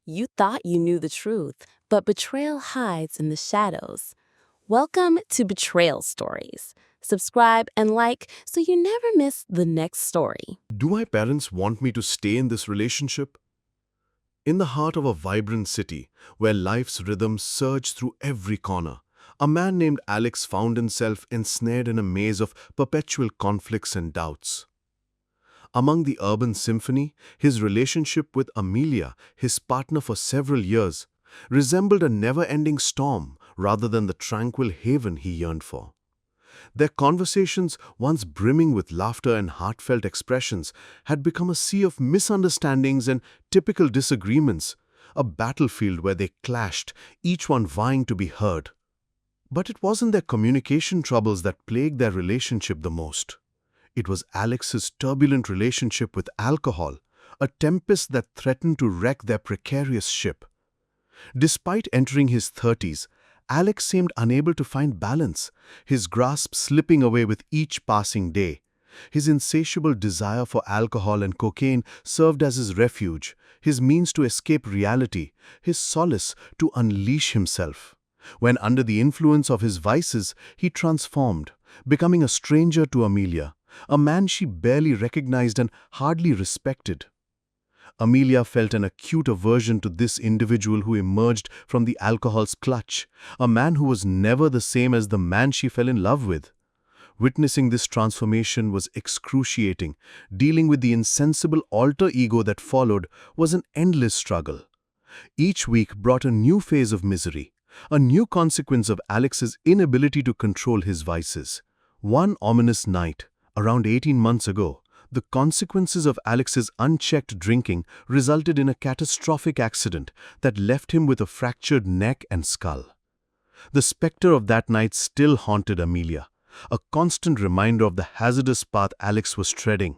You thought you knew the truth, but betrayal hides in the shadows. Welcome to Betrayal Stories. Subscribe and like so you never miss the next story. Do my parents want me to stay in this relationship? In the heart of a vibrant city, where life's rhythms surge through every corner, a man named Alex found himself ensnared in a maze of perpetual conflicts and doubts. Among the urban symphony, his relationship with Amelia, his partner for several years, resembled a never-ending storm rather than the tranquil haven he yearned for. Their conversations, once brimming with laughter and heartfelt expressions, had become a sea of misunderstandings and typical disagreements, a battlefield where they clashed, each one vying to be heard. But it wasn't their communication troubles that plagued their relationship the most. It was Alex's turbulent relationship with alcohol, a tempest that threatened to wreck their precarious ship. Despite entering his 30s, Alex seemed unable to find balance, his grasp slipping away with each passing day. His insatiable desire for alcohol and cocaine served as his refuge, his means to escape reality, his solace to unleash himself. When under the influence of his vices, he transformed, becoming a stranger to Amelia, a man she barely recognized and hardly respected. Amelia felt an acute aversion to this individual who emerged from the alcohol's clutch, a man who was never the same as the man she fell in love with. Witnessing this transformation was excruciating. Dealing with the insensible alter ego that followed was an endless struggle. Each week brought a new phase of misery, a new consequence of Alex's inability to control his vices. One ominous night, around 18 months ago, the consequences of Alex's unchecked drinking resulted in a catastrophic accident that left him with a fractured neck and skull. The specter of that night still haunted Amelia, a constant reminder of the hazardous path Alex was treading.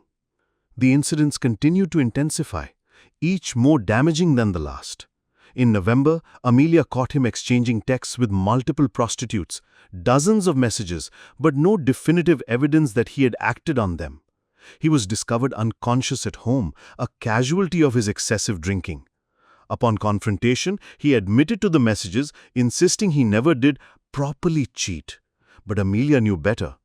The incidents continued to intensify, each more damaging than the last. In November, Amelia caught him exchanging texts with multiple prostitutes, dozens of messages, but no definitive evidence that he had acted on them. He was discovered unconscious at home, a casualty of his excessive drinking. Upon confrontation, he admitted to the messages, insisting he never did properly cheat. But Amelia knew better.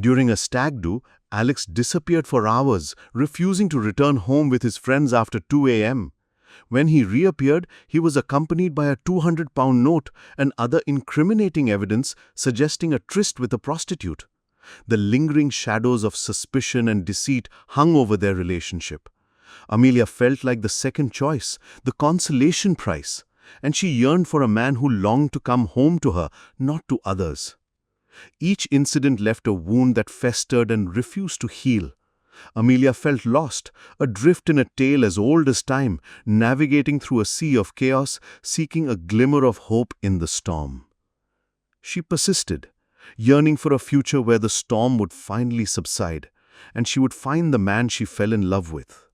During a stag do, Alex disappeared for hours, refusing to return home with his friends after 2 a.m. When he reappeared, he was accompanied by a 200-pound note and other incriminating evidence suggesting a tryst with a prostitute. The lingering shadows of suspicion and deceit hung over their relationship. Amelia felt like the second choice, the consolation prize, and she yearned for a man who longed to come home to her, not to others. Each incident left a wound that festered and refused to heal. Amelia felt lost, adrift in a tale as old as time, navigating through a sea of chaos, seeking a glimmer of hope in the storm. She persisted, yearning for a future where the storm would finally subside, and she would find the man she fell in love with.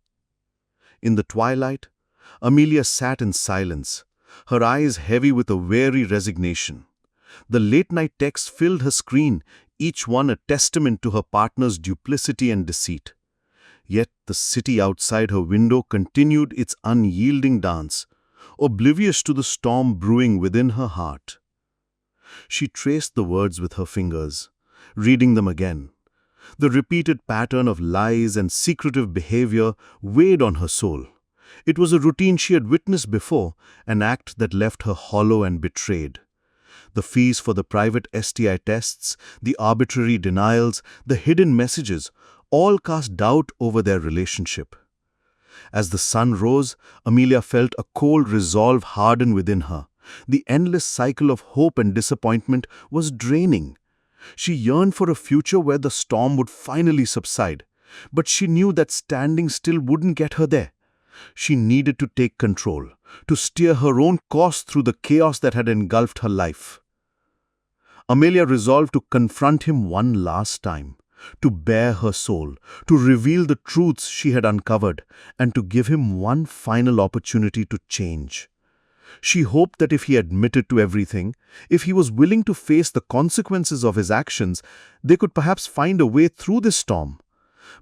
In the twilight, Amelia sat in silence, her eyes heavy with a weary resignation. The late-night texts filled her screen, each one a testament to her partner's duplicity and deceit. Yet the city outside her window continued its unyielding dance, oblivious to the storm brewing within her heart. She traced the words with her fingers, reading them again. The repeated pattern of lies and secretive behavior weighed on her soul. It was a routine she had witnessed before, an act that left her hollow and betrayed. The fees for the private STI tests, the arbitrary denials, the hidden messages, all cast doubt over their relationship. As the sun rose, Amelia felt a cold resolve harden within her. The endless cycle of hope and disappointment was draining. She yearned for a future where the storm would finally subside, but she knew that standing still wouldn't get her there. She needed to take control, to steer her own course through the chaos that had engulfed her life. Amelia resolved to confront him one last time, to bare her soul, to reveal the truths she had uncovered, and to give him one final opportunity to change. She hoped that if he admitted to everything, if he was willing to face the consequences of his actions, they could perhaps find a way through this storm.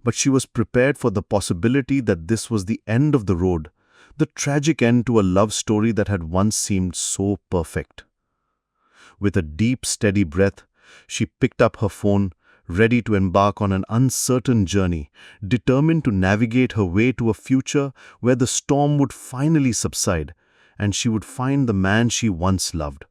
But she was prepared for the possibility that this was the end of the road, the tragic end to a love story that had once seemed so perfect. With a deep, steady breath, she picked up her phone, ready to embark on an uncertain journey, determined to navigate her way to a future where the storm would finally subside and she would find the man she once loved.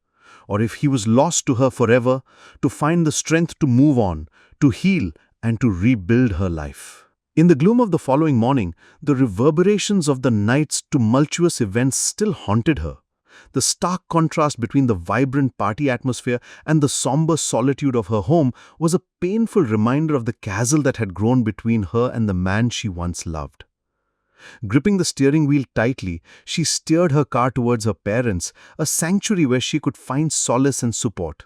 Or if he was lost to her forever, to find the strength to move on, to heal, and to rebuild her life. In the gloom of the following morning, the reverberations of the night's tumultuous events still haunted her. The stark contrast between the vibrant party atmosphere and the somber solitude of her home was a painful reminder of the chasm that had grown between her and the man she once loved. Gripping the steering wheel tightly, she steered her car towards her parents, a sanctuary where she could find solace and support.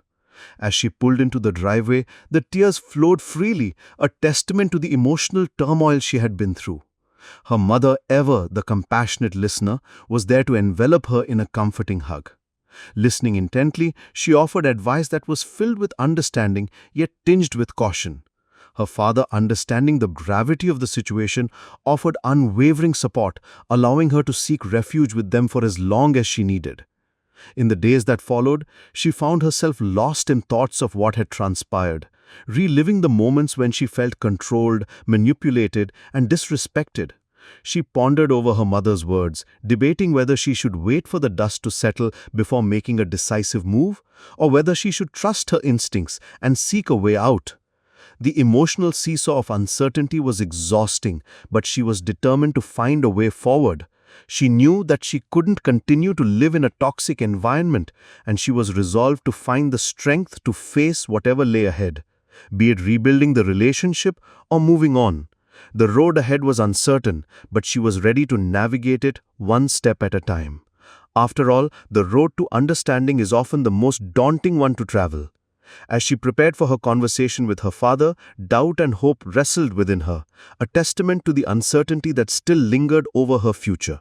As she pulled into the driveway, the tears flowed freely, a testament to the emotional turmoil she had been through. Her mother, ever the compassionate listener, was there to envelop her in a comforting hug. Listening intently, she offered advice that was filled with understanding yet tinged with caution. Her father, understanding the gravity of the situation, offered unwavering support, allowing her to seek refuge with them for as long as she needed. In the days that followed, she found herself lost in thoughts of what had transpired, reliving the moments when she felt controlled, manipulated, and disrespected. She pondered over her mother's words, debating whether she should wait for the dust to settle before making a decisive move, or whether she should trust her instincts and seek a way out. The emotional seesaw of uncertainty was exhausting, but she was determined to find a way forward. She knew that she couldn't continue to live in a toxic environment, and she was resolved to find the strength to face whatever lay ahead, be it rebuilding the relationship or moving on. The road ahead was uncertain, but she was ready to navigate it one step at a time. After all, the road to understanding is often the most daunting one to travel. As she prepared for her conversation with her father, doubt and hope wrestled within her, a testament to the uncertainty that still lingered over her future.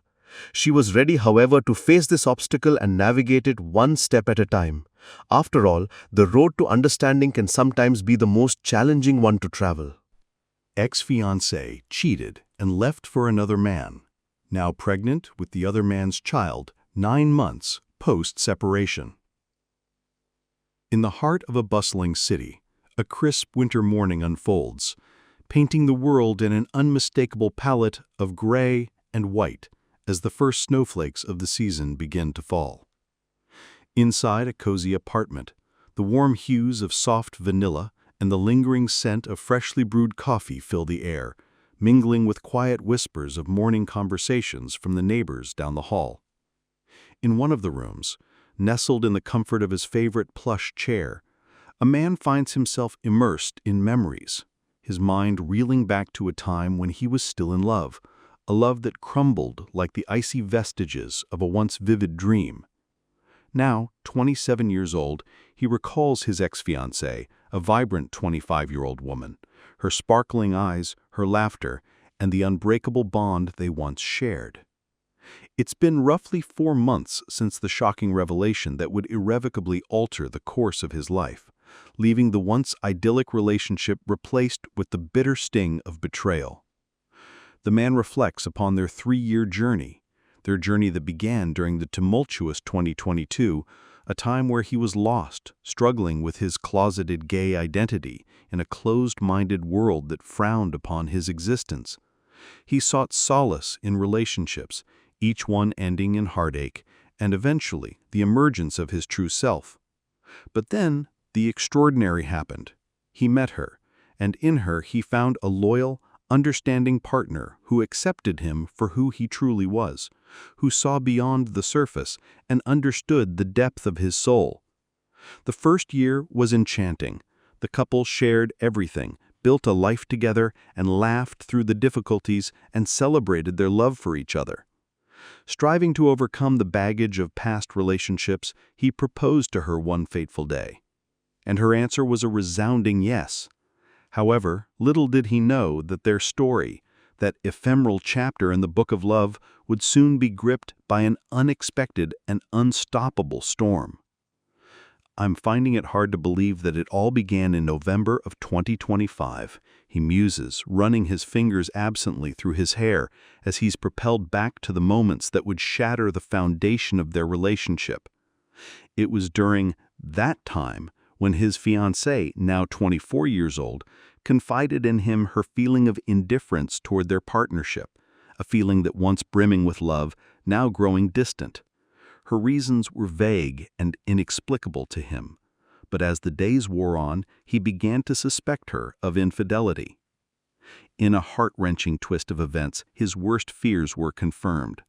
She was ready, however, to face this obstacle and navigate it one step at a time. After all, the road to understanding can sometimes be the most challenging one to travel. Ex-fiancé cheated and left for another man. Now pregnant with the other man's child, 9 months post-separation. In the heart of a bustling city, a crisp winter morning unfolds, painting the world in an unmistakable palette of gray and white as the first snowflakes of the season begin to fall. Inside a cozy apartment, the warm hues of soft vanilla and the lingering scent of freshly brewed coffee fill the air, mingling with quiet whispers of morning conversations from the neighbors down the hall. In one of the rooms, nestled in the comfort of his favorite plush chair, a man finds himself immersed in memories, his mind reeling back to a time when he was still in love, a love that crumbled like the icy vestiges of a once vivid dream. Now, 27 years old, he recalls his ex-fiancée, a vibrant 25-year-old woman, her sparkling eyes, her laughter, and the unbreakable bond they once shared. It's been roughly 4 months since the shocking revelation that would irrevocably alter the course of his life, leaving the once idyllic relationship replaced with the bitter sting of betrayal. The man reflects upon their 3-year journey, their journey that began during the tumultuous 2022, a time where he was lost, struggling with his closeted gay identity in a closed-minded world that frowned upon his existence. He sought solace in relationships, each one ending in heartache, and eventually the emergence of his true self. But then, the extraordinary happened. He met her, and in her he found a loyal, understanding partner who accepted him for who he truly was, who saw beyond the surface and understood the depth of his soul. The first year was enchanting. The couple shared everything, built a life together, and laughed through the difficulties and celebrated their love for each other. Striving to overcome the baggage of past relationships, he proposed to her one fateful day. And her answer was a resounding yes. However, little did he know that their story, that ephemeral chapter in the book of love, would soon be gripped by an unexpected and unstoppable storm. I'm finding it hard to believe that it all began in November of 2025, he muses, running his fingers absently through his hair as he's propelled back to the moments that would shatter the foundation of their relationship. It was during that time when his fiancée, now 24 years old, confided in him her feeling of indifference toward their partnership, a feeling that once brimming with love, now growing distant. Her reasons were vague and inexplicable to him, but as the days wore on, he began to suspect her of infidelity. In a heart-wrenching twist of events, his worst fears were confirmed.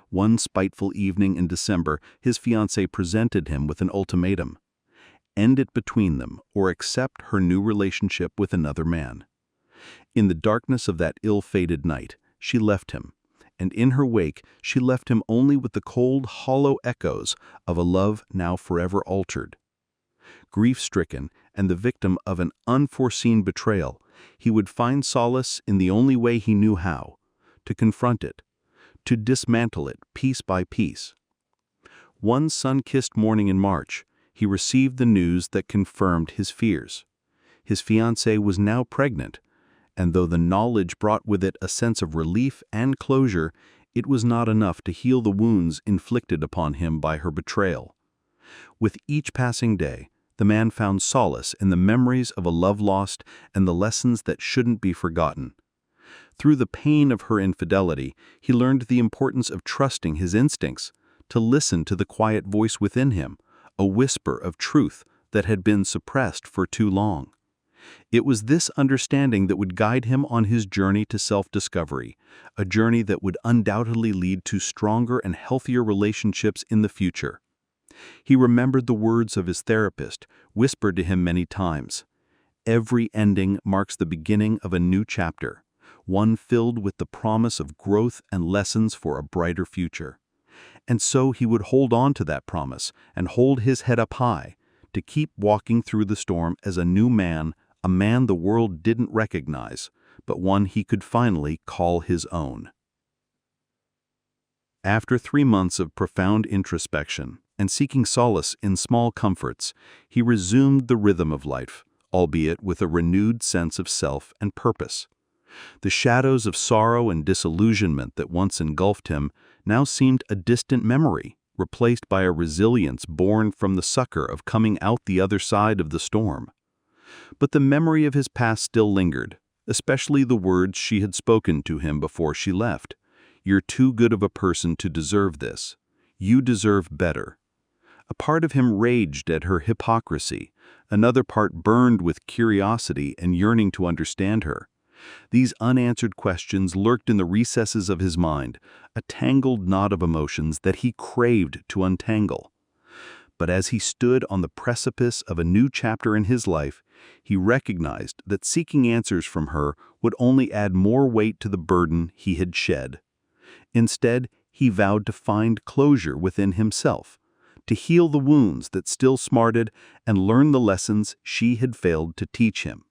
One spiteful evening in December, his fiancée presented him with an ultimatum: end it between them or accept her new relationship with another man. In the darkness of that ill-fated night, she left him, and in her wake she left him only with the cold, hollow echoes of a love now forever altered. Grief-stricken and the victim of an unforeseen betrayal, he would find solace in the only way he knew how: to confront it, to dismantle it piece by piece. One sun-kissed morning in March, he received the news that confirmed his fears. His fiancée was now pregnant, and though the knowledge brought with it a sense of relief and closure, it was not enough to heal the wounds inflicted upon him by her betrayal. With each passing day, the man found solace in the memories of a love lost and the lessons that shouldn't be forgotten. Through the pain of her infidelity, he learned the importance of trusting his instincts, to listen to the quiet voice within him, a whisper of truth that had been suppressed for too long. It was this understanding that would guide him on his journey to self-discovery, a journey that would undoubtedly lead to stronger and healthier relationships in the future. He remembered the words of his therapist, whispered to him many times: "Every ending marks the beginning of a new chapter, one filled with the promise of growth and lessons for a brighter future." And so he would hold on to that promise and hold his head up high, to keep walking through the storm as a new man, a man the world didn't recognize, but one he could finally call his own. After 3 months of profound introspection and seeking solace in small comforts, he resumed the rhythm of life, albeit with a renewed sense of self and purpose. The shadows of sorrow and disillusionment that once engulfed him now seemed a distant memory, replaced by a resilience born from the succor of coming out the other side of the storm. But the memory of his past still lingered, especially the words she had spoken to him before she left. "You're too good of a person to deserve this. You deserve better." A part of him raged at her hypocrisy, another part burned with curiosity and yearning to understand her. These unanswered questions lurked in the recesses of his mind, a tangled knot of emotions that he craved to untangle. But as he stood on the precipice of a new chapter in his life, he recognized that seeking answers from her would only add more weight to the burden he had shed. Instead, he vowed to find closure within himself, to heal the wounds that still smarted and learn the lessons she had failed to teach him.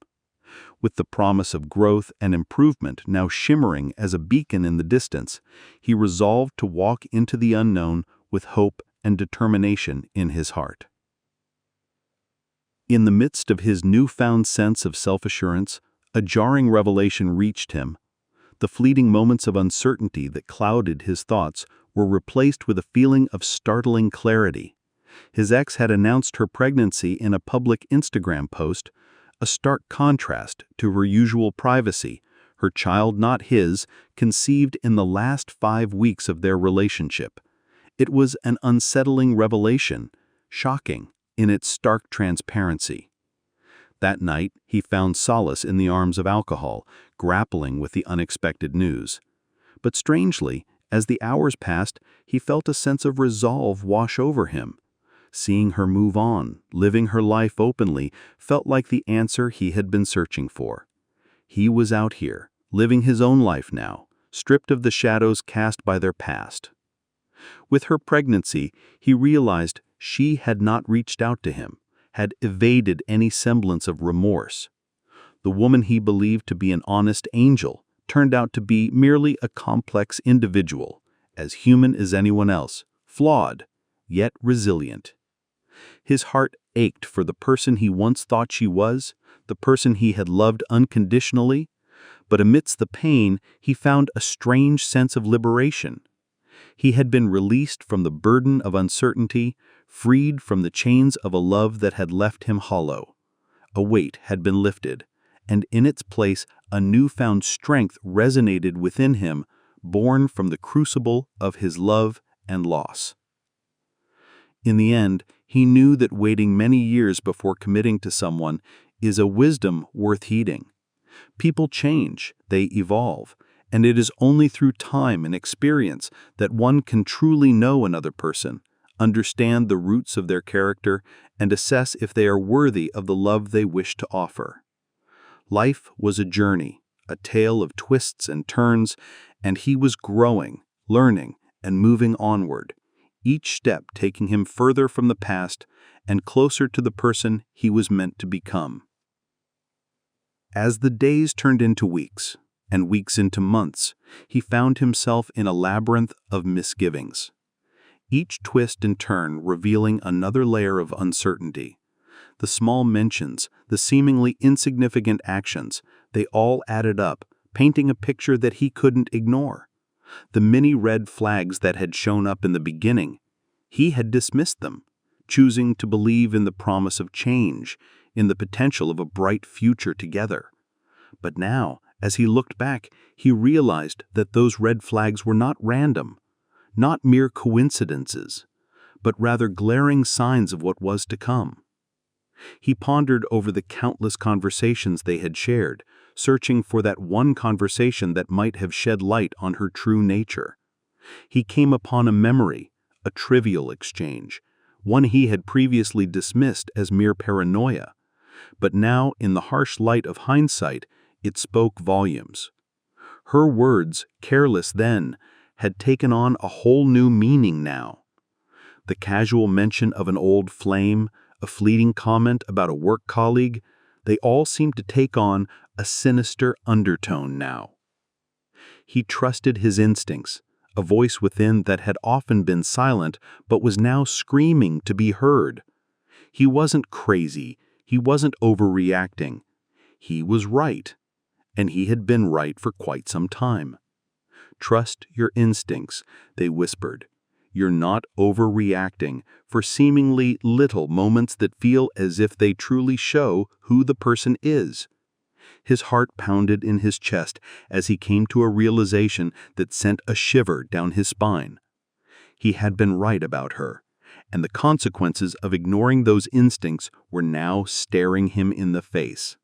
With the promise of growth and improvement now shimmering as a beacon in the distance, he resolved to walk into the unknown with hope and determination in his heart. In the midst of his newfound sense of self-assurance, a jarring revelation reached him. The fleeting moments of uncertainty that clouded his thoughts were replaced with a feeling of startling clarity. His ex had announced her pregnancy in a public Instagram post, a stark contrast to her usual privacy, her child not his, conceived in the last 5 weeks of their relationship. It was an unsettling revelation, shocking in its stark transparency. That night, he found solace in the arms of alcohol, grappling with the unexpected news. But strangely, as the hours passed, he felt a sense of resolve wash over him. Seeing her move on, living her life openly, felt like the answer he had been searching for. He was out here, living his own life now, stripped of the shadows cast by their past. With her pregnancy, he realized she had not reached out to him, had evaded any semblance of remorse. The woman he believed to be an honest angel turned out to be merely a complex individual, as human as anyone else, flawed, yet resilient. His heart ached for the person he once thought she was, the person he had loved unconditionally, but amidst the pain, he found a strange sense of liberation. He had been released from the burden of uncertainty, freed from the chains of a love that had left him hollow. A weight had been lifted, and in its place a newfound strength resonated within him, born from the crucible of his love and loss. In the end, he knew that waiting many years before committing to someone is a wisdom worth heeding. People change, they evolve, and it is only through time and experience that one can truly know another person, understand the roots of their character, and assess if they are worthy of the love they wish to offer. Life was a journey, a tale of twists and turns, and he was growing, learning, and moving onward, each step taking him further from the past and closer to the person he was meant to become. As the days turned into weeks, and weeks into months, he found himself in a labyrinth of misgivings, each twist and turn revealing another layer of uncertainty. The small mentions, the seemingly insignificant actions, they all added up, painting a picture that he couldn't ignore. The many red flags that had shown up in the beginning, he had dismissed them, choosing to believe in the promise of change, in the potential of a bright future together. But now, as he looked back, he realized that those red flags were not random, not mere coincidences, but rather glaring signs of what was to come. He pondered over the countless conversations they had shared, searching for that one conversation that might have shed light on her true nature. He came upon a memory, a trivial exchange, one he had previously dismissed as mere paranoia. But now, in the harsh light of hindsight, it spoke volumes. Her words, careless then, had taken on a whole new meaning now. The casual mention of an old flame, a fleeting comment about a work colleague, they all seemed to take on a sinister undertone now. He trusted his instincts, a voice within that had often been silent but was now screaming to be heard. He wasn't crazy, he wasn't overreacting. He was right, and he had been right for quite some time. Trust your instincts, they whispered. You're not overreacting for seemingly little moments that feel as if they truly show who the person is. His heart pounded in his chest as he came to a realization that sent a shiver down his spine. He had been right about her, and the consequences of ignoring those instincts were now staring him in the face.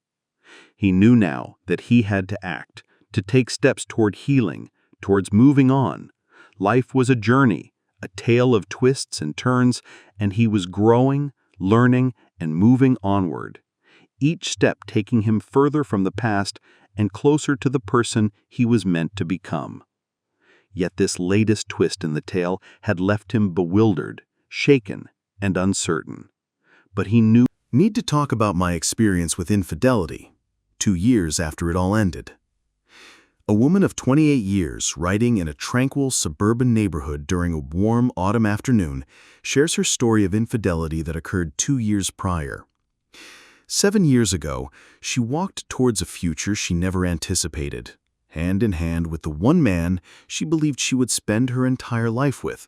He knew now that he had to act, to take steps toward healing, towards moving on. Life was a journey, a tale of twists and turns, and he was growing, learning, and moving onward, each step taking him further from the past and closer to the person he was meant to become. Yet this latest twist in the tale had left him bewildered, shaken, and uncertain. But he knew. Need to talk about my experience with infidelity, 2 years after it all ended. A woman of 28 years, riding in a tranquil suburban neighborhood during a warm autumn afternoon, shares her story of infidelity that occurred 2 years prior. 7 years ago, she walked towards a future she never anticipated, hand in hand with the one man she believed she would spend her entire life with.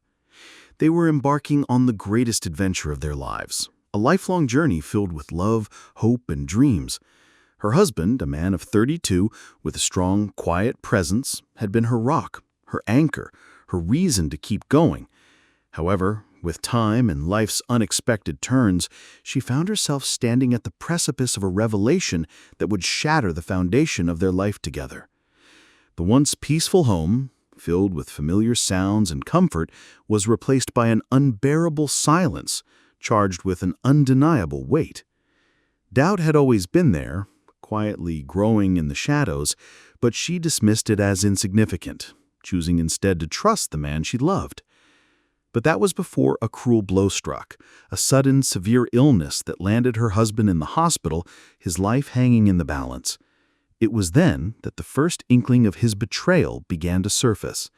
They were embarking on the greatest adventure of their lives, a lifelong journey filled with love, hope, and dreams. Her husband, a man of 32, with a strong, quiet presence, had been her rock, her anchor, her reason to keep going. However, with time and life's unexpected turns, she found herself standing at the precipice of a revelation that would shatter the foundation of their life together. The once peaceful home, filled with familiar sounds and comfort, was replaced by an unbearable silence, charged with an undeniable weight. Doubt had always been there, quietly growing in the shadows, but she dismissed it as insignificant, choosing instead to trust the man she loved. But that was before a cruel blow struck, a sudden, severe illness that landed her husband in the hospital, his life hanging in the balance. It was then that the first inkling of his betrayal began to surface.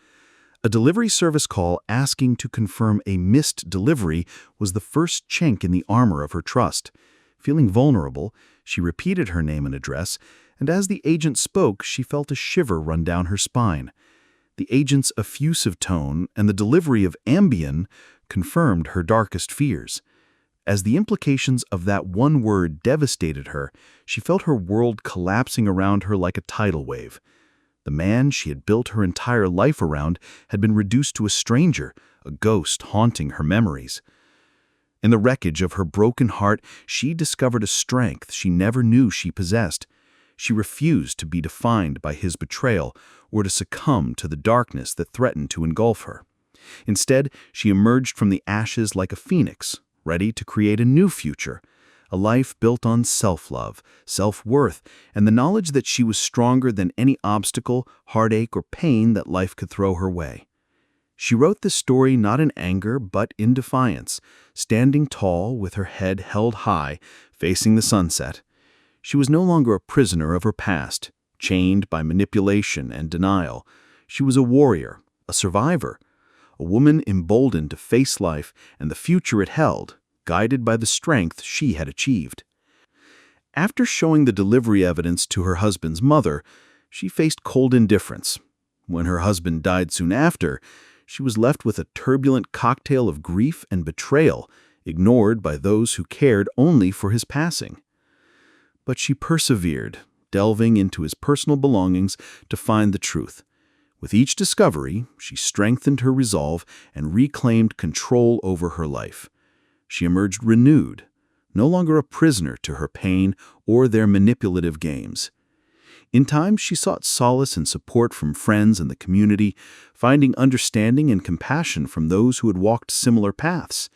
A delivery service call asking to confirm a missed delivery was the first chink in the armor of her trust. Feeling vulnerable, she repeated her name and address, and as the agent spoke, she felt a shiver run down her spine. The agent's effusive tone and the delivery of Ambien confirmed her darkest fears. As the implications of that one word devastated her, she felt her world collapsing around her like a tidal wave. The man she had built her entire life around had been reduced to a stranger, a ghost haunting her memories. In the wreckage of her broken heart, she discovered a strength she never knew she possessed. She refused to be defined by his betrayal or to succumb to the darkness that threatened to engulf her. Instead, she emerged from the ashes like a phoenix, ready to create a new future, a life built on self-love, self-worth, and the knowledge that she was stronger than any obstacle, heartache, or pain that life could throw her way. She wrote this story not in anger but in defiance, standing tall with her head held high, facing the sunset. She was no longer a prisoner of her past, chained by manipulation and denial. She was a warrior, a survivor, a woman emboldened to face life and the future it held, guided by the strength she had achieved. After showing the delivery evidence to her husband's mother, she faced cold indifference. When her husband died soon after, she was left with a turbulent cocktail of grief and betrayal, ignored by those who cared only for his passing. But she persevered, delving into his personal belongings to find the truth. With each discovery, she strengthened her resolve and reclaimed control over her life. She emerged renewed, no longer a prisoner to her pain or their manipulative games. In time, she sought solace and support from friends and the community, finding understanding and compassion from those who had walked similar paths.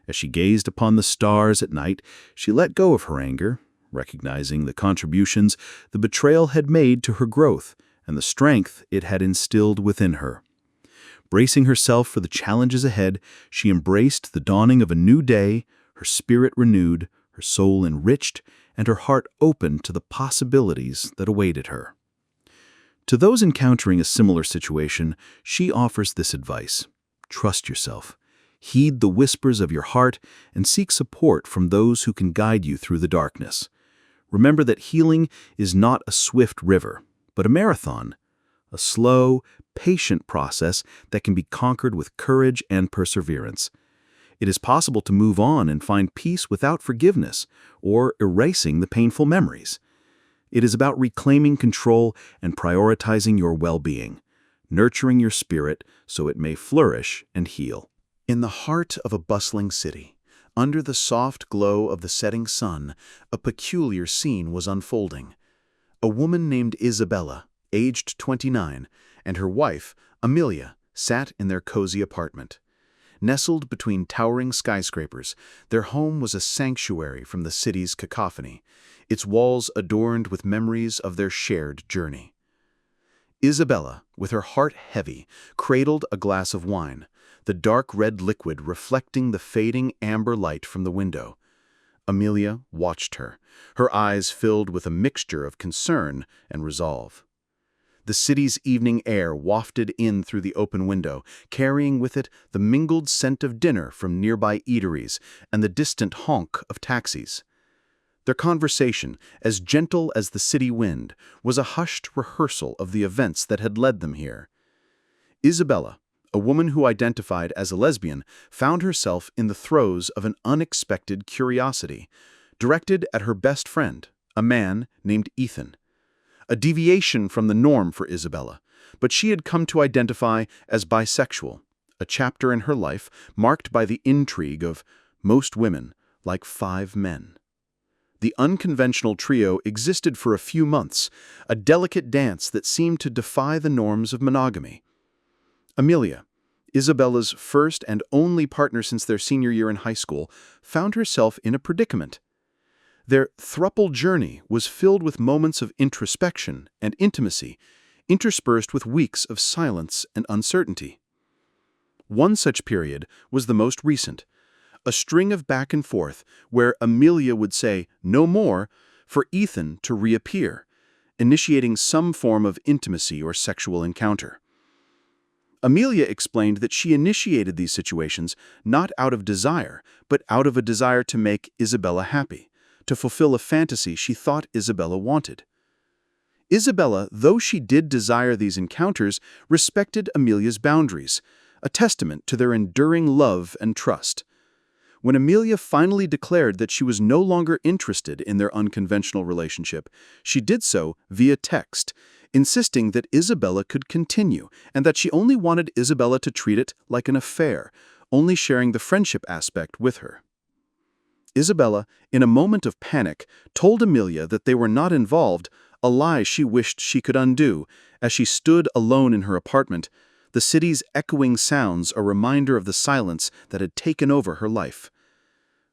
As she gazed upon the stars at night, she let go of her anger, recognizing the contributions the betrayal had made to her growth and the strength it had instilled within her. Bracing herself for the challenges ahead, she embraced the dawning of a new day, her spirit renewed, her soul enriched, and her heart open to the possibilities that awaited her. To those encountering a similar situation, she offers this advice: trust yourself, heed the whispers of your heart, and seek support from those who can guide you through the darkness. Remember that healing is not a swift river, but a marathon, a slow, patient process that can be conquered with courage and perseverance. It is possible to move on and find peace without forgiveness or erasing the painful memories. It is about reclaiming control and prioritizing your well-being, nurturing your spirit so it may flourish and heal. In the heart of a bustling city, under the soft glow of the setting sun, a peculiar scene was unfolding. A woman named Isabella, aged 29, and her wife, Amelia, sat in their cozy apartment. Nestled between towering skyscrapers, their home was a sanctuary from the city's cacophony, its walls adorned with memories of their shared journey. Isabella, with her heart heavy, cradled a glass of wine, the dark red liquid reflecting the fading amber light from the window. Amelia watched her, her eyes filled with a mixture of concern and resolve. The city's evening air wafted in through the open window, carrying with it the mingled scent of dinner from nearby eateries and the distant honk of taxis. Their conversation, as gentle as the city wind, was a hushed rehearsal of the events that had led them here. Isabella, a woman who identified as a lesbian, found herself in the throes of an unexpected curiosity, directed at her best friend, a man named Ethan. A deviation from the norm for Isabella, but she had come to identify as bisexual, a chapter in her life marked by the intrigue of most women like 5 men. The unconventional trio existed for a few months, a delicate dance that seemed to defy the norms of monogamy. Amelia, Isabella's first and only partner since their senior year in high school, found herself in a predicament. Their throuple journey was filled with moments of introspection and intimacy, interspersed with weeks of silence and uncertainty. One such period was the most recent, a string of back and forth where Amelia would say no more for Ethan to reappear, initiating some form of intimacy or sexual encounter. Amelia explained that she initiated these situations not out of desire, but out of a desire to make Isabella happy, to fulfill a fantasy she thought Isabella wanted. Isabella, though she did desire these encounters, respected Amelia's boundaries, a testament to their enduring love and trust. When Amelia finally declared that she was no longer interested in their unconventional relationship, she did so via text, insisting that Isabella could continue and that she only wanted Isabella to treat it like an affair, only sharing the friendship aspect with her. Isabella, in a moment of panic, told Amelia that they were not involved, a lie she wished she could undo, as she stood alone in her apartment, the city's echoing sounds a reminder of the silence that had taken over her life.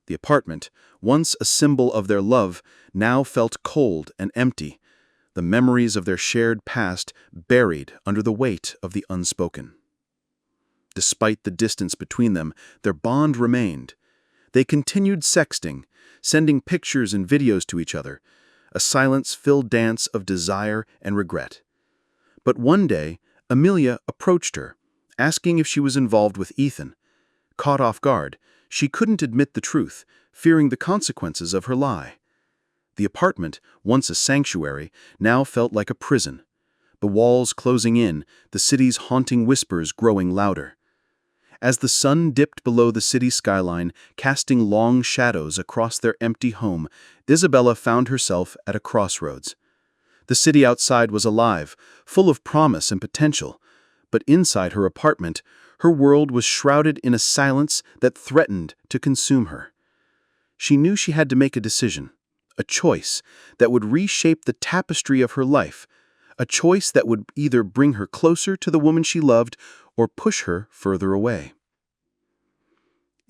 The apartment, once a symbol of their love, now felt cold and empty, the memories of their shared past buried under the weight of the unspoken. Despite the distance between them, their bond remained. They continued sexting, sending pictures and videos to each other, a silence-filled dance of desire and regret. But one day, Amelia approached her, asking if she was involved with Ethan. Caught off guard, she couldn't admit the truth, fearing the consequences of her lie. The apartment, once a sanctuary, now felt like a prison. The walls closing in, the city's haunting whispers growing louder. As the sun dipped below the city skyline, casting long shadows across their empty home, Isabella found herself at a crossroads. The city outside was alive, full of promise and potential, but inside her apartment, her world was shrouded in a silence that threatened to consume her. She knew she had to make a decision, a choice that would reshape the tapestry of her life, a choice that would either bring her closer to the woman she loved or push her further away.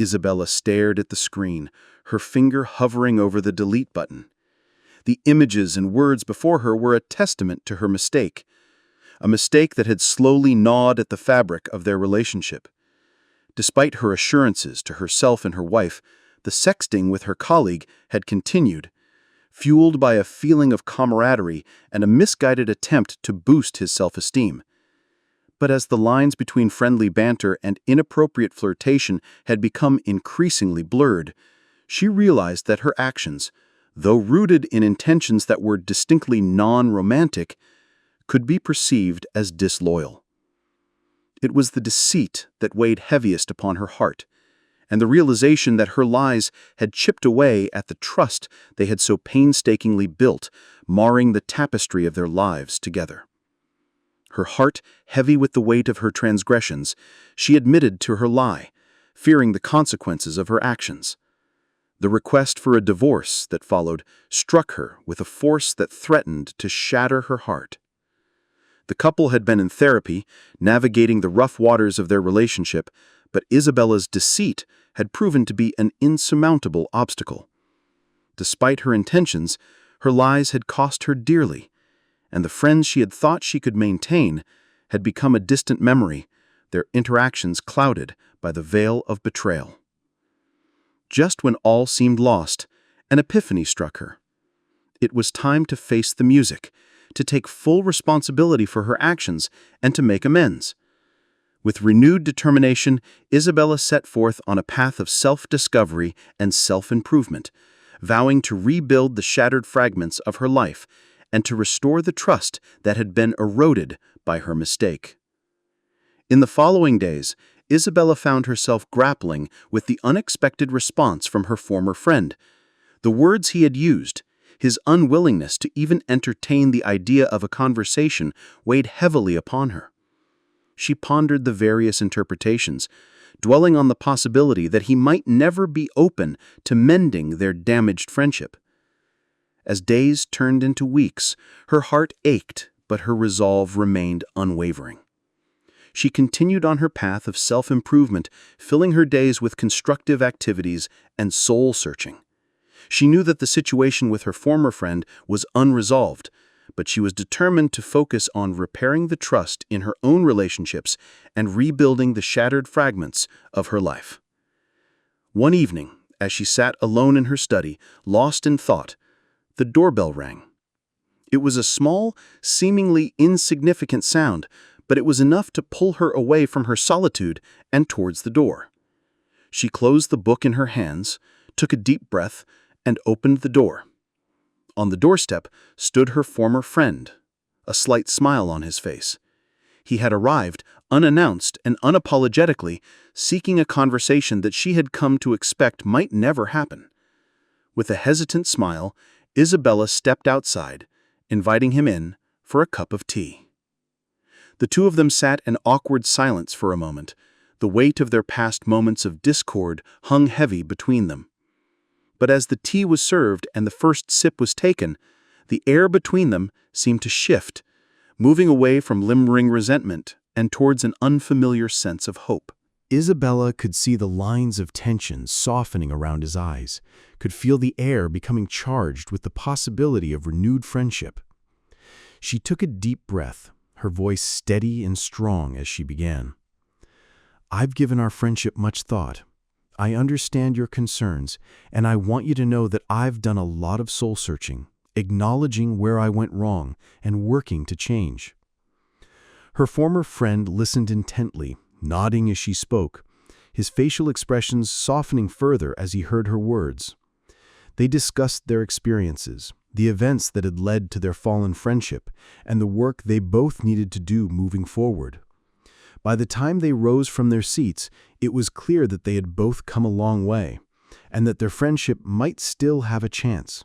Isabella stared at the screen, her finger hovering over the delete button. The images and words before her were a testament to her mistake, a mistake that had slowly gnawed at the fabric of their relationship. Despite her assurances to herself and her wife, the sexting with her colleague had continued, fueled by a feeling of camaraderie and a misguided attempt to boost his self-esteem. But as the lines between friendly banter and inappropriate flirtation had become increasingly blurred, she realized that her actions, though rooted in intentions that were distinctly non-romantic, could be perceived as disloyal. It was the deceit that weighed heaviest upon her heart, and the realization that her lies had chipped away at the trust they had so painstakingly built, marring the tapestry of their lives together. Her heart heavy with the weight of her transgressions, she admitted to her lie, fearing the consequences of her actions. The request for a divorce that followed struck her with a force that threatened to shatter her heart. The couple had been in therapy, navigating the rough waters of their relationship, but Isabella's deceit had proven to be an insurmountable obstacle. Despite her intentions, her lies had cost her dearly, and the friends she had thought she could maintain had become a distant memory, their interactions clouded by the veil of betrayal. Just when all seemed lost, an epiphany struck her. It was time to face the music, to take full responsibility for her actions, and to make amends. With renewed determination, Isabella set forth on a path of self-discovery and self-improvement, vowing to rebuild the shattered fragments of her life and to restore the trust that had been eroded by her mistake. In the following days, Isabella found herself grappling with the unexpected response from her former friend. The words he had used, his unwillingness to even entertain the idea of a conversation, weighed heavily upon her. She pondered the various interpretations, dwelling on the possibility that he might never be open to mending their damaged friendship. As days turned into weeks, her heart ached, but her resolve remained unwavering. She continued on her path of self-improvement, filling her days with constructive activities and soul-searching. She knew that the situation with her former friend was unresolved, but she was determined to focus on repairing the trust in her own relationships and rebuilding the shattered fragments of her life. One evening, as she sat alone in her study, lost in thought, the doorbell rang. It was a small, seemingly insignificant sound, but it was enough to pull her away from her solitude and towards the door. She closed the book in her hands, took a deep breath, and opened the door. On the doorstep stood her former friend, a slight smile on his face. He had arrived, unannounced and unapologetically, seeking a conversation that she had come to expect might never happen. With a hesitant smile, Isabella stepped outside, inviting him in for a cup of tea. The two of them sat in awkward silence for a moment. The weight of their past moments of discord hung heavy between them. But as the tea was served and the first sip was taken, the air between them seemed to shift, moving away from limbering resentment and towards an unfamiliar sense of hope. Isabella could see the lines of tension softening around his eyes, could feel the air becoming charged with the possibility of renewed friendship. She took a deep breath, her voice steady and strong as she began. "I've given our friendship much thought. I understand your concerns, and I want you to know that I've done a lot of soul-searching, acknowledging where I went wrong and working to change." Her former friend listened intently, nodding as she spoke, his facial expressions softening further as he heard her words. They discussed their experiences, the events that had led to their fallen friendship, and the work they both needed to do moving forward. By the time they rose from their seats, it was clear that they had both come a long way, and that their friendship might still have a chance.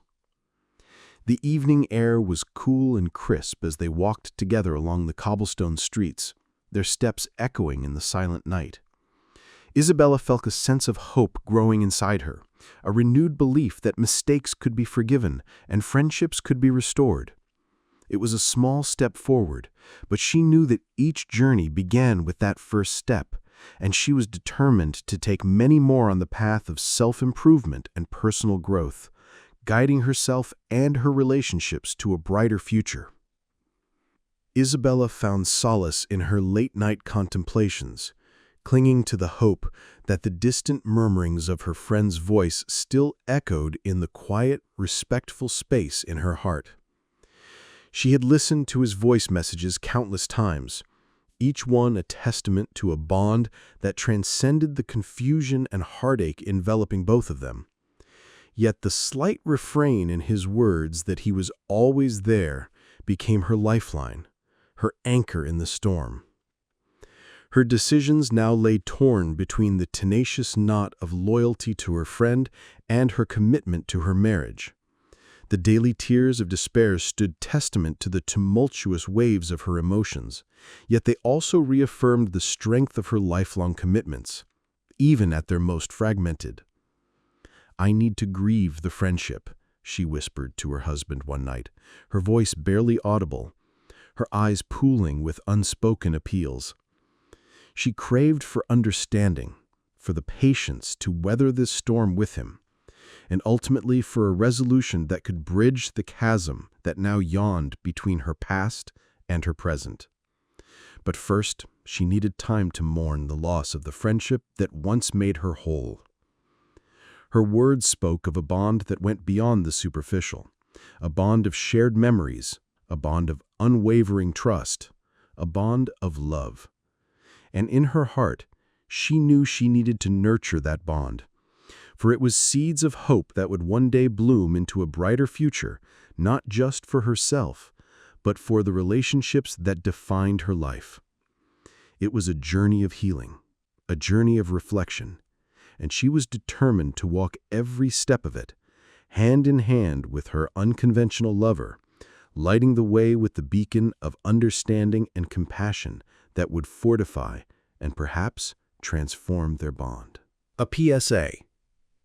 The evening air was cool and crisp as they walked together along the cobblestone streets, their steps echoing in the silent night. Isabella felt a sense of hope growing inside her, a renewed belief that mistakes could be forgiven and friendships could be restored. It was a small step forward, but she knew that each journey began with that first step, and she was determined to take many more on the path of self-improvement and personal growth, guiding herself and her relationships to a brighter future. Isabella found solace in her late-night contemplations, clinging to the hope that the distant murmurings of her friend's voice still echoed in the quiet, respectful space in her heart. She had listened to his voice messages countless times, each one a testament to a bond that transcended the confusion and heartache enveloping both of them. Yet the slight refrain in his words that he was always there became her lifeline, her anchor in the storm. Her decisions now lay torn between the tenacious knot of loyalty to her friend and her commitment to her marriage. The daily tears of despair stood testament to the tumultuous waves of her emotions, yet they also reaffirmed the strength of her lifelong commitments, even at their most fragmented. "I need to grieve the friendship," she whispered to her husband one night, her voice barely audible, her eyes pooling with unspoken appeals. She craved for understanding, for the patience to weather this storm with him, and ultimately for a resolution that could bridge the chasm that now yawned between her past and her present. But first, she needed time to mourn the loss of the friendship that once made her whole. Her words spoke of a bond that went beyond the superficial, a bond of shared memories, a bond of unwavering trust, a bond of love. And in her heart, she knew she needed to nurture that bond, for it was seeds of hope that would one day bloom into a brighter future, not just for herself, but for the relationships that defined her life. It was a journey of healing, a journey of reflection, and she was determined to walk every step of it, hand in hand with her unconventional lover, lighting the way with the beacon of understanding and compassion that would fortify and perhaps transform their bond. A PSA.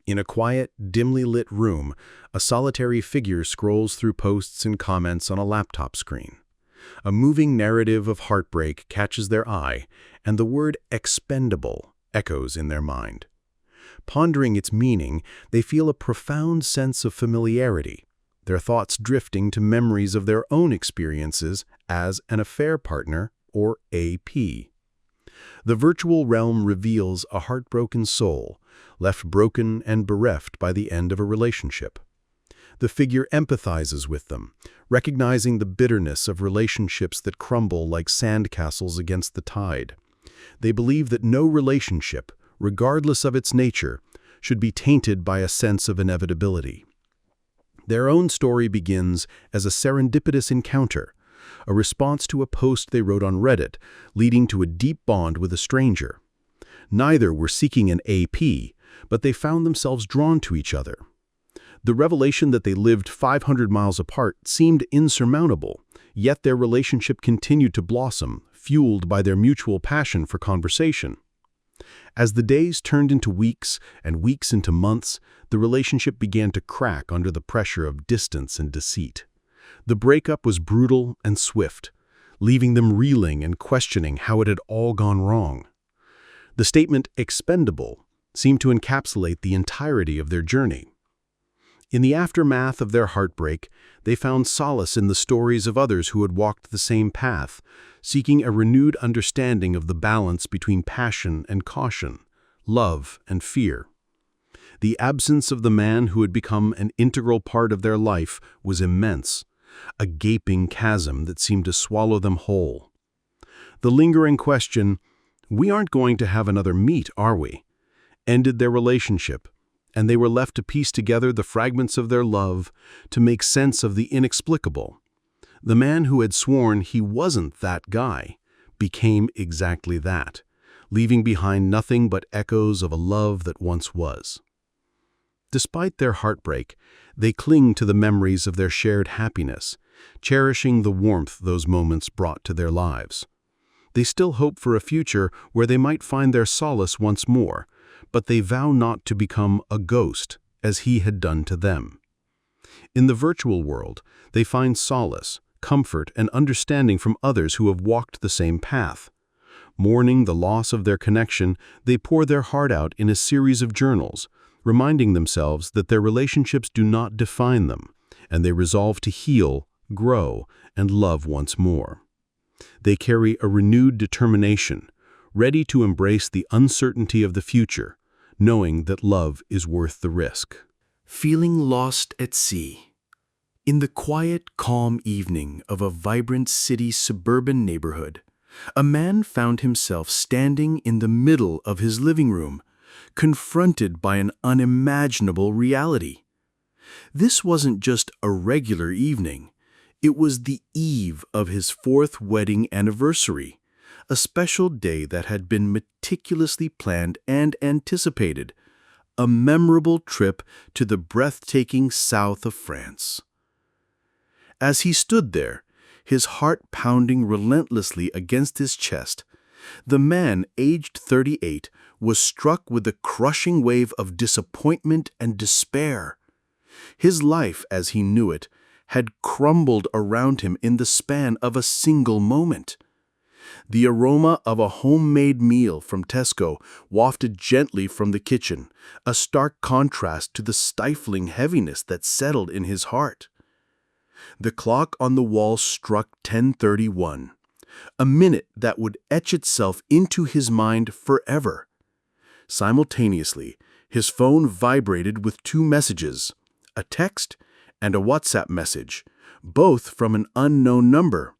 In a quiet, dimly lit room, a solitary figure scrolls through posts and comments on a laptop screen. A moving narrative of heartbreak catches their eye, and the word expendable echoes in their mind. Pondering its meaning, they feel a profound sense of familiarity, their thoughts drifting to memories of their own experiences as an affair partner, or AP. The virtual realm reveals a heartbroken soul, left broken and bereft by the end of a relationship. The figure empathizes with them, recognizing the bitterness of relationships that crumble like sandcastles against the tide. They believe that no relationship, regardless of its nature, should be tainted by a sense of inevitability. Their own story begins as a serendipitous encounter, a response to a post they wrote on Reddit, leading to a deep bond with a stranger. Neither were seeking an AP, but they found themselves drawn to each other. The revelation that they lived 500 miles apart seemed insurmountable, yet their relationship continued to blossom, fueled by their mutual passion for conversation. As the days turned into weeks and weeks into months, the relationship began to crack under the pressure of distance and deceit. The breakup was brutal and swift, leaving them reeling and questioning how it had all gone wrong. The statement "expendable" seemed to encapsulate the entirety of their journey. In the aftermath of their heartbreak, they found solace in the stories of others who had walked the same path, seeking a renewed understanding of the balance between passion and caution, love and fear. The absence of the man who had become an integral part of their life was immense, a gaping chasm that seemed to swallow them whole. The lingering question, "We aren't going to have another meet, are we?" ended their relationship, and they were left to piece together the fragments of their love, to make sense of the inexplicable. The man who had sworn he wasn't that guy became exactly that, leaving behind nothing but echoes of a love that once was. Despite their heartbreak, they cling to the memories of their shared happiness, cherishing the warmth those moments brought to their lives. They still hope for a future where they might find their solace once more, but they vow not to become a ghost, as he had done to them. In the virtual world, they find solace, comfort, and understanding from others who have walked the same path. Mourning the loss of their connection, they pour their heart out in a series of journals, reminding themselves that their relationships do not define them, and they resolve to heal, grow, and love once more. They carry a renewed determination, ready to embrace the uncertainty of the future, knowing that love is worth the risk. Feeling lost at sea. In the quiet, calm evening of a vibrant city's suburban neighborhood, a man found himself standing in the middle of his living room, confronted by an unimaginable reality. This wasn't just a regular evening. It was the eve of his 4th wedding anniversary, a special day that had been meticulously planned and anticipated, a memorable trip to the breathtaking south of France. As he stood there, his heart pounding relentlessly against his chest, the man, aged 38, was struck with a crushing wave of disappointment and despair. His life, as he knew it, had crumbled around him in the span of a single moment. The aroma of a homemade meal from Tesco wafted gently from the kitchen, a stark contrast to the stifling heaviness that settled in his heart. The clock on the wall struck 10:31, a minute that would etch itself into his mind forever. Simultaneously, his phone vibrated with 2 messages, a text and a WhatsApp message, both from an unknown number.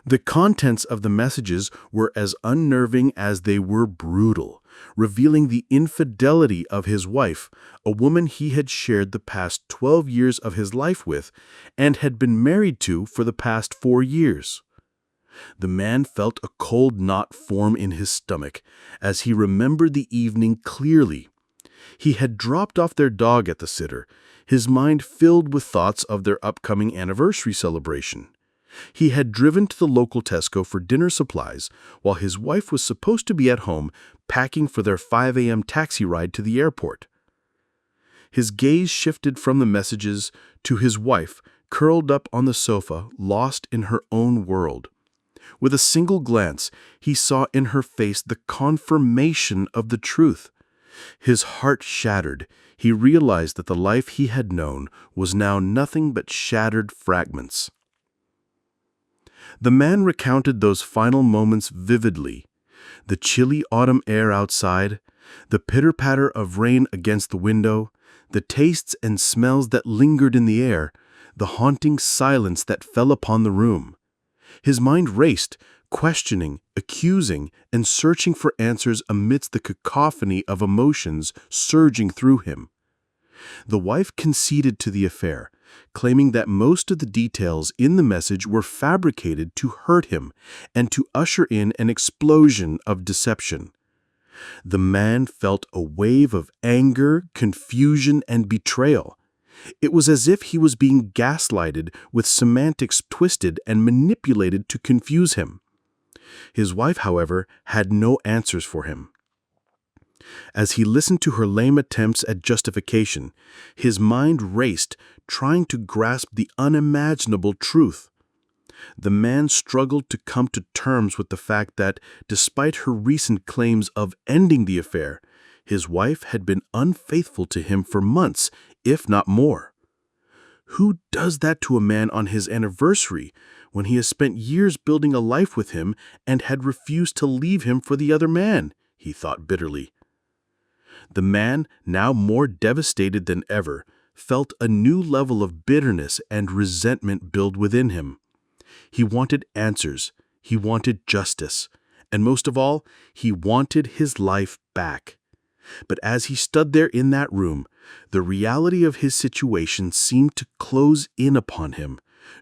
The contents of the messages were as unnerving as they were brutal, revealing the infidelity of his wife, a woman he had shared the past 12 years of his life with and had been married to for the past 4 years. The man felt a cold knot form in his stomach as he remembered the evening clearly. He had dropped off their dog at the sitter, his mind filled with thoughts of their upcoming anniversary celebration. He had driven to the local Tesco for dinner supplies while his wife was supposed to be at home packing for their 5 a.m. taxi ride to the airport. His gaze shifted from the messages to his wife, curled up on the sofa, lost in her own world. With a single glance, he saw in her face the confirmation of the truth. His heart shattered. He realized that the life he had known was now nothing but shattered fragments. The man recounted those final moments vividly. The chilly autumn air outside, The pitter-patter of rain against the window, the tastes and smells that lingered in the air, the haunting silence that fell upon the room. His mind raced, questioning, accusing, and searching for answers amidst the cacophony of emotions surging through him. The wife conceded to the affair, claiming that most of the details in the message were fabricated to hurt him and to usher in an explosion of deception. The man felt a wave of anger, confusion, and betrayal. It was as if he was being gaslighted with semantics twisted and manipulated to confuse him. His wife, however, had no answers for him. As he listened to her lame attempts at justification, his mind raced, trying to grasp the unimaginable truth. The man struggled to come to terms with the fact that, despite her recent claims of ending the affair, his wife had been unfaithful to him for months, if not more. Who does that to a man on his anniversary, when he has spent years building a life with him and had refused to leave him for the other man? He thought bitterly. The man, now more devastated than ever, felt a new level of bitterness and resentment build within him. He wanted answers, he wanted justice, and most of all, he wanted his life back. But as he stood there in that room, the reality of his situation seemed to close in upon him,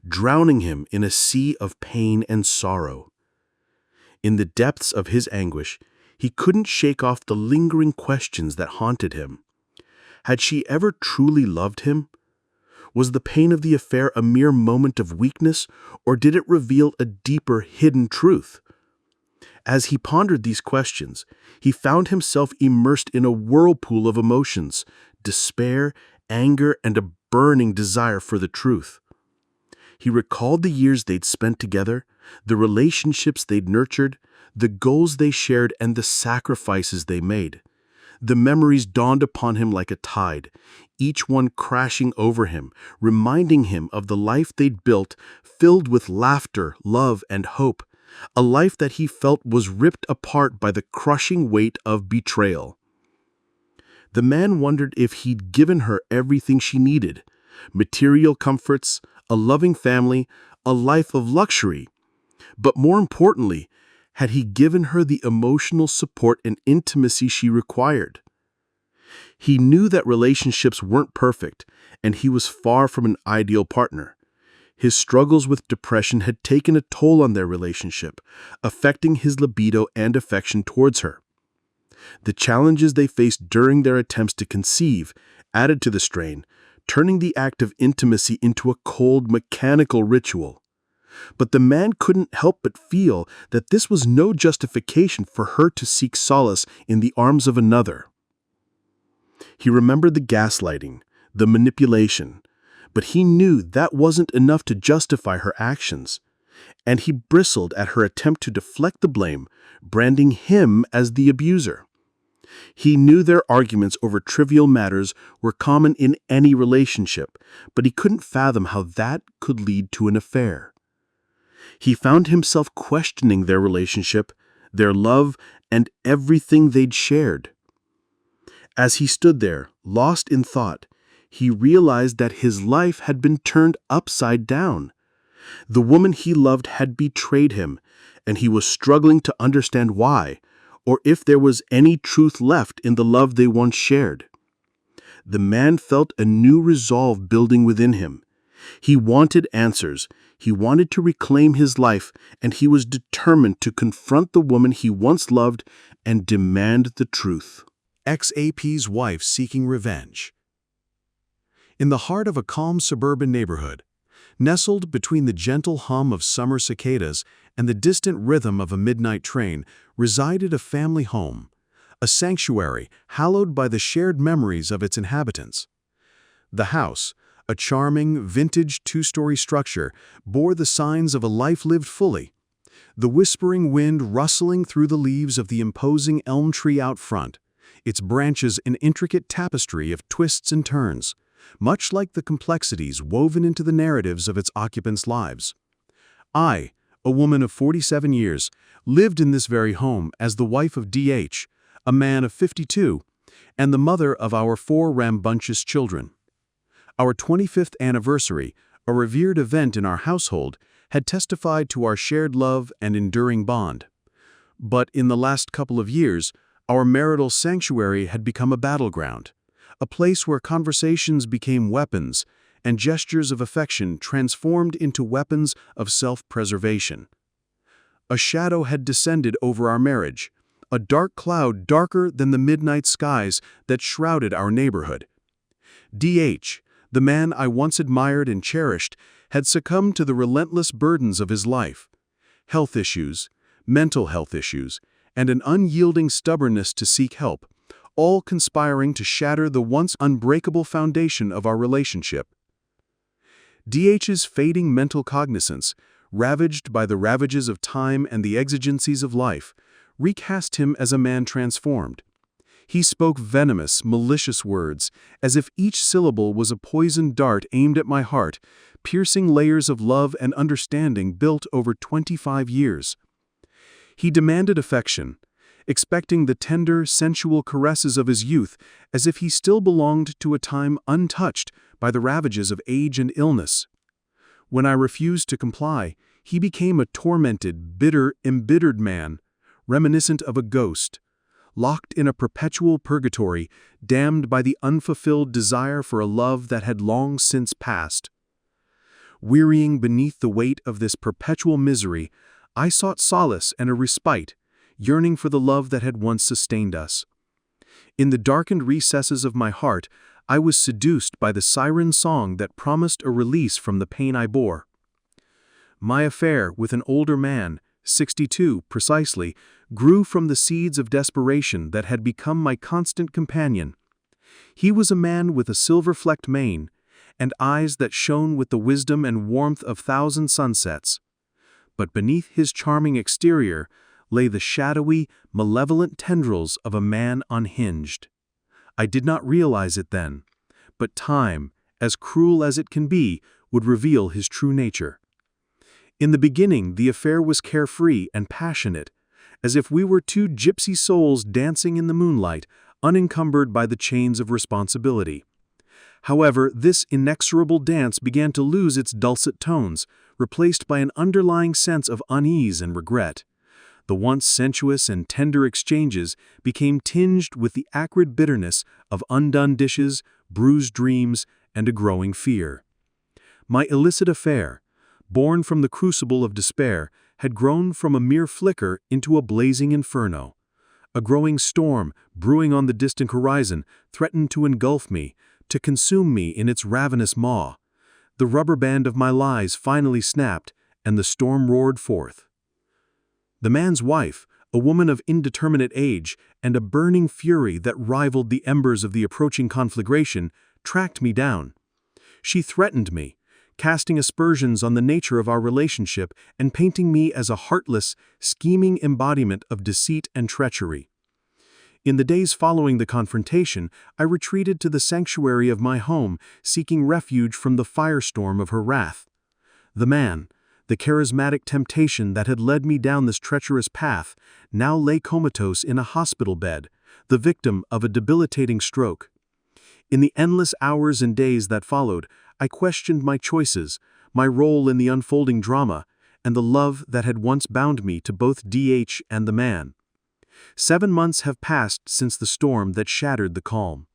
drowning him in a sea of pain and sorrow. In the depths of his anguish, he couldn't shake off the lingering questions that haunted him. Had she ever truly loved him? Was the pain of the affair a mere moment of weakness, or did it reveal a deeper, hidden truth? As he pondered these questions, he found himself immersed in a whirlpool of emotions, despair, anger, and a burning desire for the truth. He recalled the years they'd spent together, the relationships they'd nurtured, the goals they shared, and the sacrifices they made. The memories dawned upon him like a tide, each one crashing over him, reminding him of the life they'd built, filled with laughter, love, and hope, a life that he felt was ripped apart by the crushing weight of betrayal. The man wondered if he'd given her everything she needed: material comforts, a loving family, a life of luxury. But more importantly, had he given her the emotional support and intimacy she required? He knew that relationships weren't perfect, and he was far from an ideal partner. His struggles with depression had taken a toll on their relationship, affecting his libido and affection towards her. The challenges they faced during their attempts to conceive added to the strain, turning the act of intimacy into a cold, mechanical ritual. But the man couldn't help but feel that this was no justification for her to seek solace in the arms of another. He remembered the gaslighting, the manipulation, but he knew that wasn't enough to justify her actions, and he bristled at her attempt to deflect the blame, branding him as the abuser. He knew their arguments over trivial matters were common in any relationship, but he couldn't fathom how that could lead to an affair. He found himself questioning their relationship, their love, and everything they'd shared. As he stood there, lost in thought, he realized that his life had been turned upside down. The woman he loved had betrayed him, and he was struggling to understand why, or if there was any truth left in the love they once shared. The man felt a new resolve building within him. He wanted answers, he wanted to reclaim his life, and he was determined to confront the woman he once loved and demand the truth. Ex-AP's wife seeking revenge. In the heart of a calm suburban neighborhood, nestled between the gentle hum of summer cicadas and the distant rhythm of a midnight train, resided a family home, a sanctuary hallowed by the shared memories of its inhabitants. The house, a charming, vintage two-story structure, bore the signs of a life lived fully. The whispering wind rustling through the leaves of the imposing elm tree out front, its branches an intricate tapestry of twists and turns, much like the complexities woven into the narratives of its occupants' lives. I, a woman of 47 years, lived in this very home as the wife of D.H., a man of 52, and the mother of our 4 rambunctious children. Our 25th anniversary, a revered event in our household, had testified to our shared love and enduring bond. But in the last couple of years, our marital sanctuary had become a battleground, a place where conversations became weapons and gestures of affection transformed into weapons of self-preservation. A shadow had descended over our marriage, a dark cloud darker than the midnight skies that shrouded our neighborhood. D.H., the man I once admired and cherished, had succumbed to the relentless burdens of his life. Health issues, mental health issues, and an unyielding stubbornness to seek help, all conspiring to shatter the once unbreakable foundation of our relationship. D.H.'s fading mental cognizance, ravaged by the ravages of time and the exigencies of life, recast him as a man transformed. He spoke venomous, malicious words, as if each syllable was a poisoned dart aimed at my heart, piercing layers of love and understanding built over 25 years. He demanded affection, expecting the tender, sensual caresses of his youth as if he still belonged to a time untouched by the ravages of age and illness. When I refused to comply, he became a tormented, bitter, embittered man, reminiscent of a ghost, locked in a perpetual purgatory, damned by the unfulfilled desire for a love that had long since passed. Wearying beneath the weight of this perpetual misery, I sought solace and a respite, yearning for the love that had once sustained us. In the darkened recesses of my heart, I was seduced by the siren song that promised a release from the pain I bore. My affair with an older man, 62 precisely, grew from the seeds of desperation that had become my constant companion. He was a man with a silver-flecked mane, and eyes that shone with the wisdom and warmth of 1,000 sunsets. But beneath his charming exterior lay the shadowy, malevolent tendrils of a man unhinged. I did not realize it then, but time, as cruel as it can be, would reveal his true nature. In the beginning, the affair was carefree and passionate, as if we were 2 gypsy souls dancing in the moonlight, unencumbered by the chains of responsibility. However, this inexorable dance began to lose its dulcet tones, replaced by an underlying sense of unease and regret. The once sensuous and tender exchanges became tinged with the acrid bitterness of undone dishes, bruised dreams, and a growing fear. My illicit affair, born from the crucible of despair, had grown from a mere flicker into a blazing inferno. A growing storm, brewing on the distant horizon, threatened to engulf me, to consume me in its ravenous maw. The rubber band of my lies finally snapped, and the storm roared forth. The man's wife, a woman of indeterminate age and a burning fury that rivaled the embers of the approaching conflagration, tracked me down. She threatened me, casting aspersions on the nature of our relationship and painting me as a heartless, scheming embodiment of deceit and treachery. In the days following the confrontation, I retreated to the sanctuary of my home, seeking refuge from the firestorm of her wrath. The man, the charismatic temptation that had led me down this treacherous path, now lay comatose in a hospital bed, the victim of a debilitating stroke. In the endless hours and days that followed, I questioned my choices, my role in the unfolding drama, and the love that had once bound me to both D.H. and the man. 7 months have passed since the storm that shattered the calm.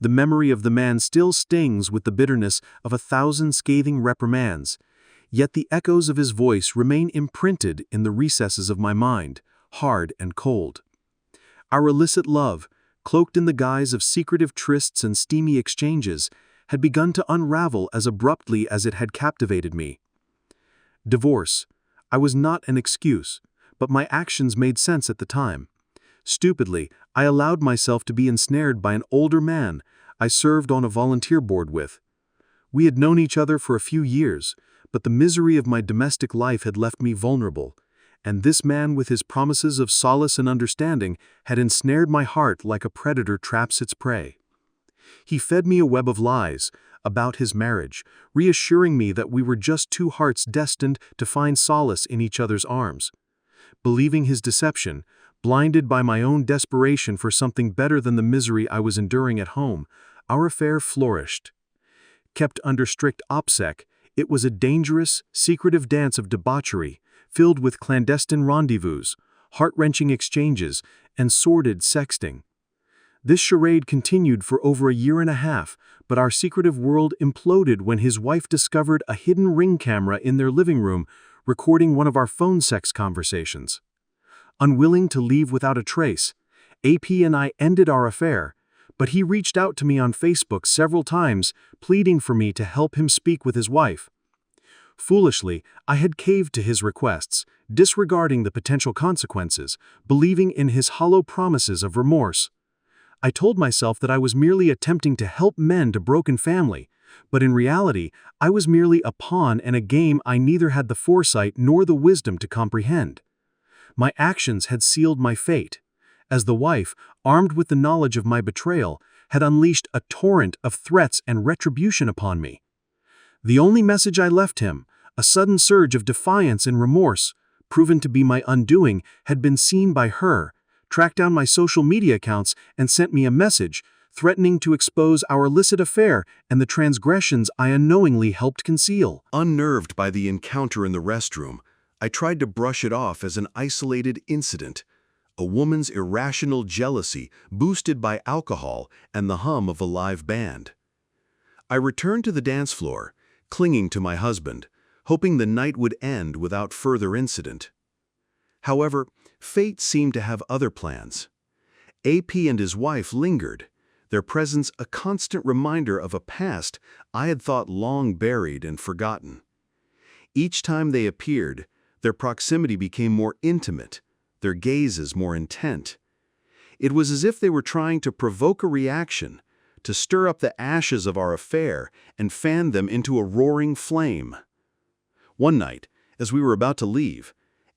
The memory of the man still stings with the bitterness of 1,000 scathing reprimands, yet the echoes of his voice remain imprinted in the recesses of my mind, hard and cold. Our illicit love, cloaked in the guise of secretive trysts and steamy exchanges, had begun to unravel as abruptly as it had captivated me. Divorce. I was not an excuse, but my actions made sense at the time. Stupidly, I allowed myself to be ensnared by an older man I served on a volunteer board with. We had known each other for a few years, but the misery of my domestic life had left me vulnerable, and this man with his promises of solace and understanding had ensnared my heart like a predator traps its prey. He fed me a web of lies about his marriage, reassuring me that we were just 2 hearts destined to find solace in each other's arms. Believing his deception, Blinded by my own desperation for something better than the misery I was enduring at home, our affair flourished. Kept under strict OPSEC, it was a dangerous, secretive dance of debauchery, filled with clandestine rendezvous, heart-wrenching exchanges, and sordid sexting. This charade continued for over a year and a half, but our secretive world imploded when his wife discovered a hidden ring camera in their living room, recording one of our phone sex conversations. Unwilling to leave without a trace, AP and I ended our affair, but he reached out to me on Facebook several times, pleading for me to help him speak with his wife. Foolishly, I had caved to his requests, disregarding the potential consequences, believing in his hollow promises of remorse. I told myself that I was merely attempting to help mend a broken family, but in reality, I was merely a pawn in a game I neither had the foresight nor the wisdom to comprehend. My actions had sealed my fate, as the wife, armed with the knowledge of my betrayal, had unleashed a torrent of threats and retribution upon me. The only message I left him, a sudden surge of defiance and remorse, proven to be my undoing, had been seen by her, tracked down my social media accounts, and sent me a message, threatening to expose our illicit affair and the transgressions I unknowingly helped conceal. Unnerved by the encounter in the restroom, I tried to brush it off as an isolated incident, a woman's irrational jealousy boosted by alcohol and the hum of a live band. I returned to the dance floor, clinging to my husband, hoping the night would end without further incident. However, fate seemed to have other plans. AP and his wife lingered, their presence a constant reminder of a past I had thought long buried and forgotten. Each time they appeared, their proximity became more intimate, their gazes more intent. It was as if they were trying to provoke a reaction, to stir up the ashes of our affair and fan them into a roaring flame. One night, as we were about to leave,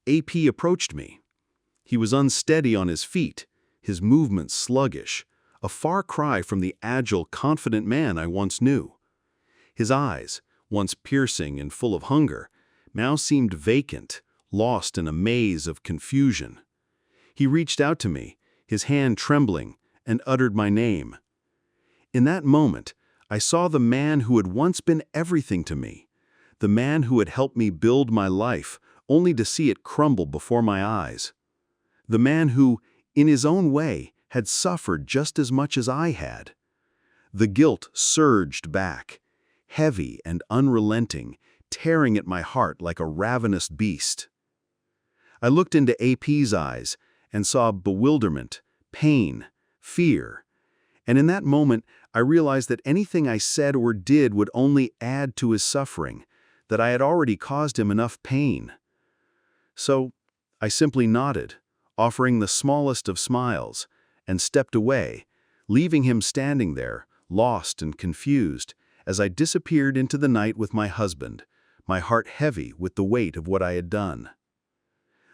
AP approached me. He was unsteady on his feet, his movements sluggish, a far cry from the agile, confident man I once knew. His eyes, once piercing and full of hunger, now seemed vacant, lost in a maze of confusion. He reached out to me, his hand trembling, and uttered my name. In that moment, I saw the man who had once been everything to me, the man who had helped me build my life, only to see it crumble before my eyes. The man who, in his own way, had suffered just as much as I had. The guilt surged back, heavy and unrelenting, tearing at my heart like a ravenous beast. I looked into AP's eyes and saw bewilderment, pain, fear, and in that moment I realized that anything I said or did would only add to his suffering, that I had already caused him enough pain. So I simply nodded, offering the smallest of smiles, and stepped away, leaving him standing there, lost and confused, as I disappeared into the night with my husband, my heart heavy with the weight of what I had done.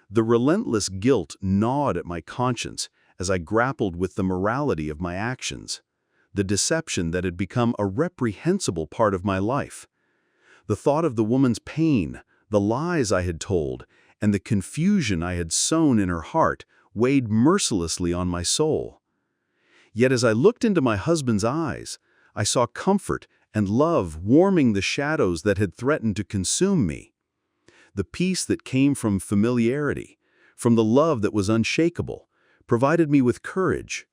The relentless guilt gnawed at my conscience as I grappled with the morality of my actions, the deception that had become a reprehensible part of my life. The thought of the woman's pain, the lies I had told, and the confusion I had sown in her heart weighed mercilessly on my soul. Yet as I looked into my husband's eyes, I saw comfort and love warming the shadows that had threatened to consume me. The peace that came from familiarity, from the love that was unshakable, provided me with courage.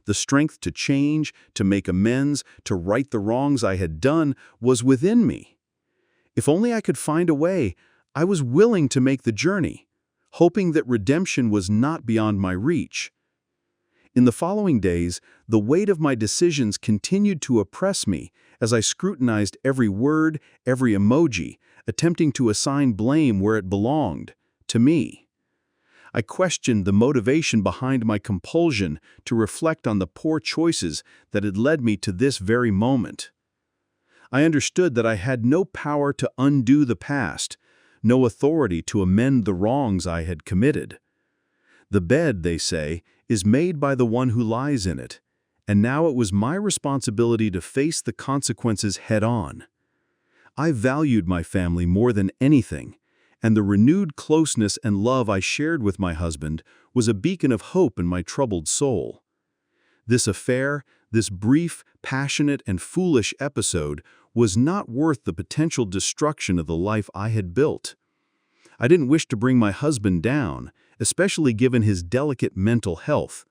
The strength to change, to make amends, to right the wrongs I had done was within me. If only I could find a way, I was willing to make the journey, hoping that redemption was not beyond my reach. In the following days, the weight of my decisions continued to oppress me as I scrutinized every word, every emoji, attempting to assign blame where it belonged, to me. I questioned the motivation behind my compulsion to reflect on the poor choices that had led me to this very moment. I understood that I had no power to undo the past, no authority to amend the wrongs I had committed. The bed, they say, is made by the one who lies in it, and now it was my responsibility to face the consequences head-on. I valued my family more than anything, and the renewed closeness and love I shared with my husband was a beacon of hope in my troubled soul. This affair, this brief, passionate, and foolish episode, was not worth the potential destruction of the life I had built. I didn't wish to bring my husband down, especially given his delicate mental health.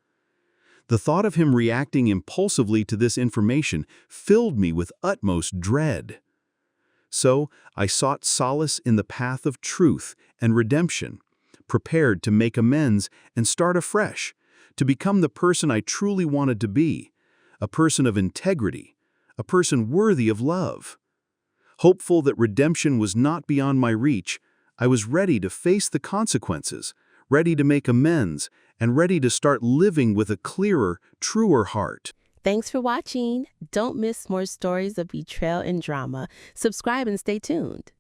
The thought of him reacting impulsively to this information filled me with utmost dread. So I sought solace in the path of truth and redemption, prepared to make amends and start afresh, to become the person I truly wanted to be, a person of integrity, a person worthy of love. Hopeful that redemption was not beyond my reach, I was ready to face the consequences, ready to make amends, and ready to start living with a clearer, truer heart. Thanks for watching. Don't miss more stories of betrayal and drama. Subscribe and stay tuned.